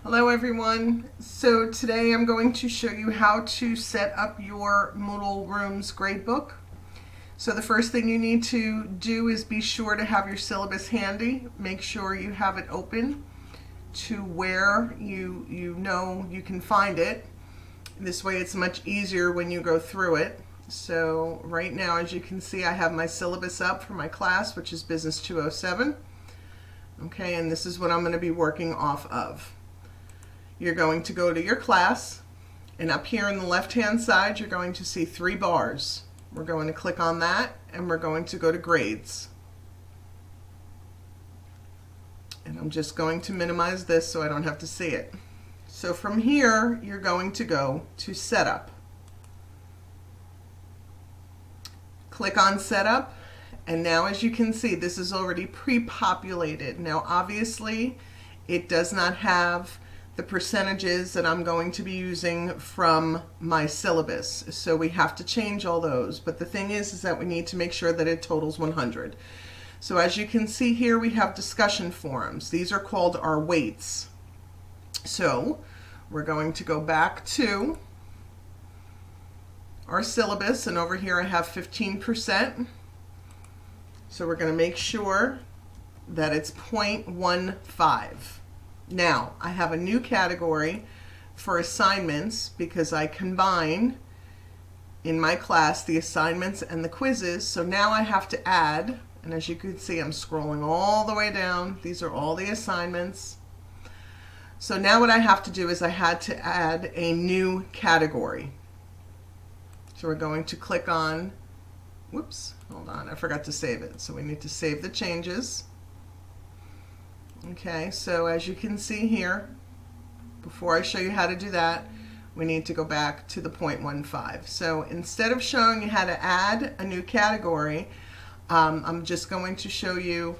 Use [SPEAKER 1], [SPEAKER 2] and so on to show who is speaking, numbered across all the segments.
[SPEAKER 1] Hello everyone. So today I'm going to show you how to set up your Moodle Rooms gradebook. So the first thing you need to do is be sure to have your syllabus handy. Make sure you have it open to where you know you can find it. This way it's much easier when you go through it. So right now, as you can see, I have my syllabus up for my class, which is Business 207. Okay, and this is what I'm going to be working off of. You're going to go to your class, and up here on the left-hand side, you're going to see 3 bars. We're going to click on that, and we're going to go to Grades. And I'm just going to minimize this so I don't have to see it. So from here, you're going to go to Setup. Click on Setup, and now as you can see, this is already pre-populated. Now obviously, it does not have the percentages that I'm going to be using from my syllabus. So we have to change all those. But the thing is that we need to make sure that it totals 100. So as you can see here, we have discussion forums. These are called our weights. So we're going to go back to our syllabus, and over here I have 15%. So we're going to make sure that it's 0.15. Now, I have a new category for assignments because I combine in my class the assignments and the quizzes. So now I have to add, and as you can see, I'm scrolling all the way down. These are all the assignments. So now what I have to do is I had to add a new category. So we're going to click on, whoops, hold on, I forgot to save it. So we need to save the changes. Okay, so as you can see here, before I show you how to do that, we need to go back to the 0.15. So instead of showing you how to add a new category, I'm just going to show you,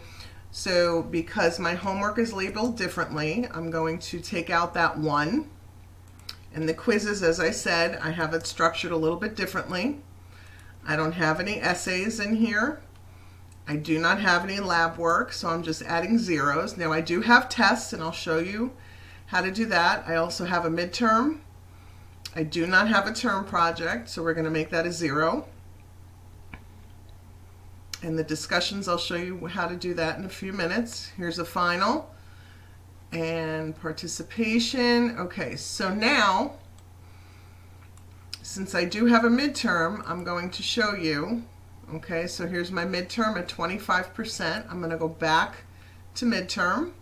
[SPEAKER 1] so because my homework is labeled differently, I'm going to take out that 1. And the quizzes, as I said, I have it structured a little bit differently. I don't have any essays in here. I do not have any lab work, so I'm just adding zeros. Now I do have tests, and I'll show you how to do that. I also have a midterm. I do not have a term project, so we're going to make that a 0. And the discussions, I'll show you how to do that in a few minutes. Here's a final and participation. Okay, so now, since I do have a midterm, I'm going to show you. Okay, so here's my midterm at 25%. I'm going to go back to midterm,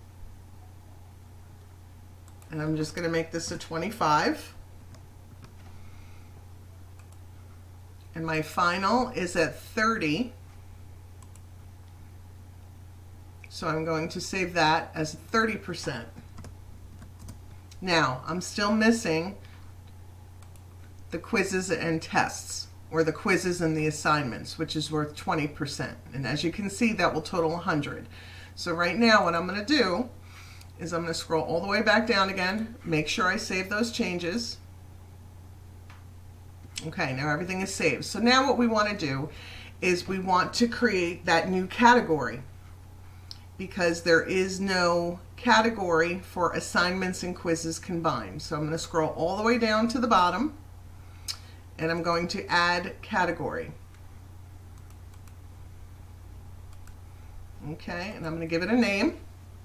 [SPEAKER 1] and I'm just going to make this a 25. And my final is at 30. So I'm going to save that as 30%. Now, I'm still missing the quizzes and tests, or the quizzes and the assignments, which is worth 20%. And as you can see, that will total 100. So right now what I'm going to do is I'm going to scroll all the way back down again, make sure I save those changes. Okay, now everything is saved. So now what we want to do is we want to create that new category, because there is no category for assignments and quizzes combined. So I'm going to scroll all the way down to the bottom, and I'm going to add category. Okay, and I'm going to give it a name.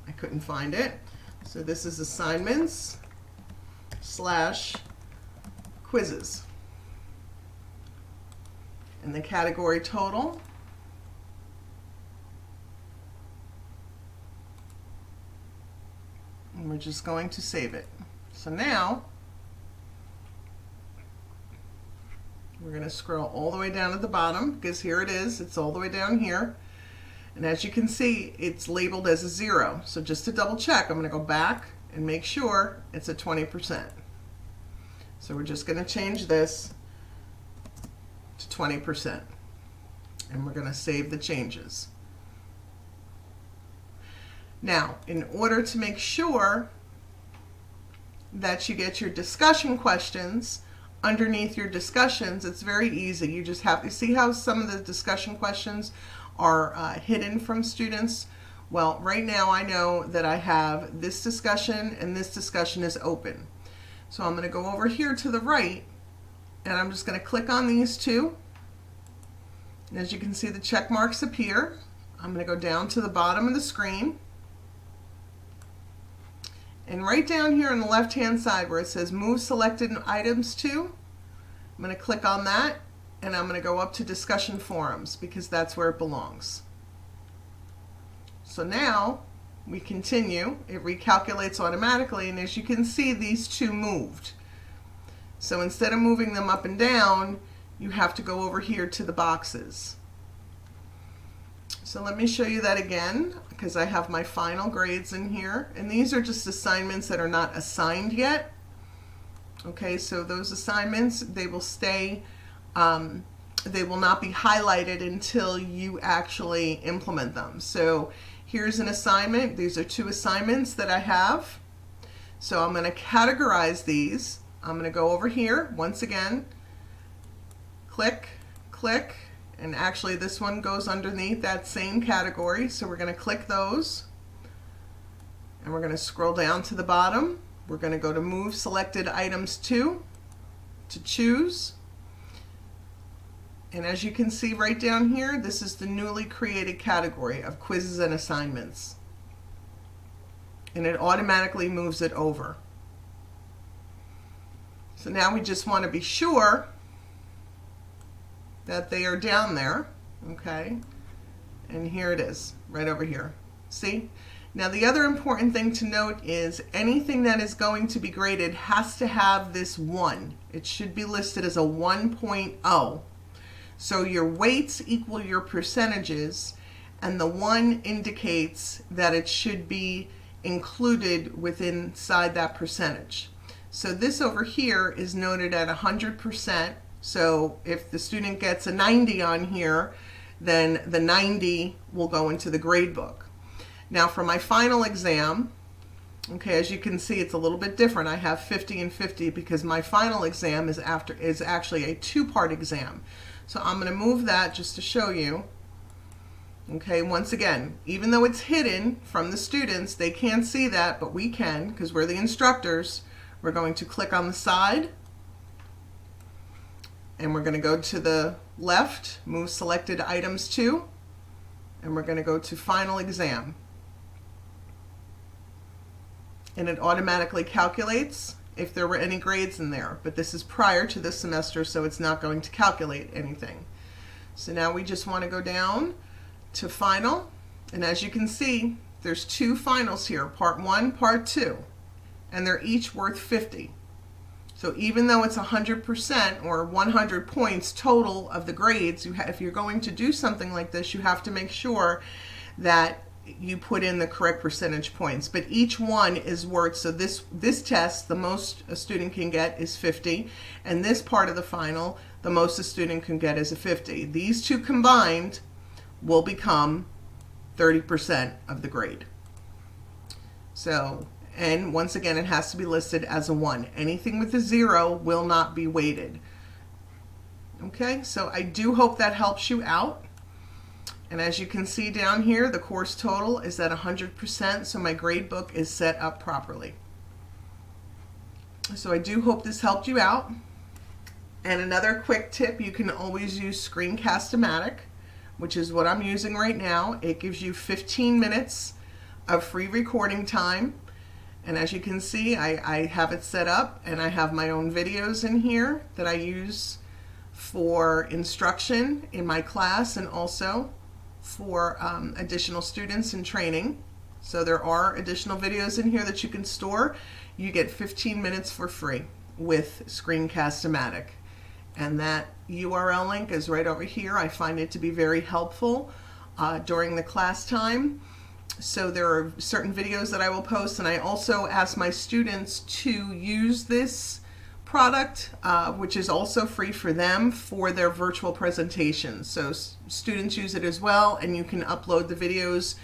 [SPEAKER 1] I couldn't find it. So this is assignments / quizzes. And the category total, and we're just going to save it. So now we're going to scroll all the way down to the bottom, because here it is. It's all the way down here. And as you can see, it's labeled as a 0. So just to double check, I'm going to go back and make sure it's at 20%. So we're just going to change this to 20%. And we're going to save the changes. Now, in order to make sure that you get your discussion questions underneath your discussions, it's very easy. You just have to see how some of the discussion questions are hidden from students. Well, right now I know that I have this discussion and this discussion is open. So I'm going to go over here to the right and I'm just going to click on these two. And as you can see, the check marks appear. I'm going to go down to the bottom of the screen. And right down here on the left hand side where it says move selected items to, I'm going to click on that and I'm going to go up to discussion forums because that's where it belongs. So now we continue. It recalculates automatically, and as you can see, these two moved. So instead of moving them up and down, you have to go over here to the boxes. So let me show you that again because I have my final grades in here, and these are just assignments that are not assigned yet. Okay, so those assignments, they will stay, they will not be highlighted until you actually implement them. So here's an assignment. These are two assignments that I have. So I'm going to categorize these. I'm going to go over here once again, click, click, and actually this one goes underneath that same category. So we're going to click those and we're going to scroll down to the bottom. We're going to go to move selected items to choose. And as you can see right down here, this is the newly created category of quizzes and assignments. And it automatically moves it over. So now we just want to be sure that they are down there, okay? And here it is, right over here. See? Now the other important thing to note is anything that is going to be graded has to have this 1. It should be listed as a 1.0. So your weights equal your percentages, and the 1 indicates that it should be included within inside that percentage. So this over here is noted at 100%. So if the student gets a 90 on here, then the 90 will go into the grade book. Now for my final exam, okay, as you can see, it's a little bit different. I have 50 and 50 because my final exam is actually a 2-part exam. So I'm going to move that just to show you. Okay, once again, even though it's hidden from the students, they can't see that, but we can because we're the instructors. We're going to click on the side and we're going to go to the left, move selected items to, and we're going to go to final exam. And it automatically calculates if there were any grades in there, but this is prior to this semester, so it's not going to calculate anything. So now we just want to go down to final, and as you can see, there's 2 finals here, part 1, part 2, and they're each worth 50. So even though it's 100% or 100 points total of the grades, if you're going to do something like this, you have to make sure that you put in the correct percentage points, but each one is worth, so this test, the most a student can get is 50, and this part of the final, the most a student can get is a 50. These two combined will become 30% of the grade. So, and once again, it has to be listed as a 1. Anything with a 0 will not be weighted. Okay, so I do hope that helps you out. And as you can see down here, the course total is at 100%, so my grade book is set up properly. So I do hope this helped you out. And another quick tip, you can always use Screencast-O-Matic, which is what I'm using right now. It gives you 15 minutes of free recording time. And as you can see, I have it set up, and I have my own videos in here that I use for instruction in my class and also for additional students in training. So there are additional videos in here that you can store. You get 15 minutes for free with Screencast-O-Matic. And that URL link is right over here. I find it to be very helpful during the class time. So there are certain videos that I will post, and I also ask my students to use this product, which is also free for them, for their virtual presentations. So students use it as well, and you can upload the videos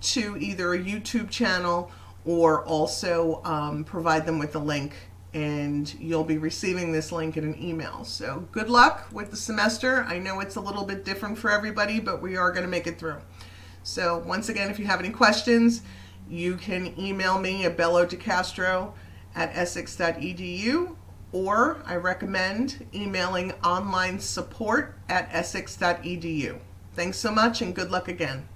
[SPEAKER 1] to either a YouTube channel or also provide them with a link, and you'll be receiving this link in an email. So good luck with the semester. I know it's a little bit different for everybody, but we are going to make it through. So once again, if you have any questions, you can email me at bellodecastro@essex.edu, or I recommend emailing online support@essex.edu. Thanks so much and good luck again.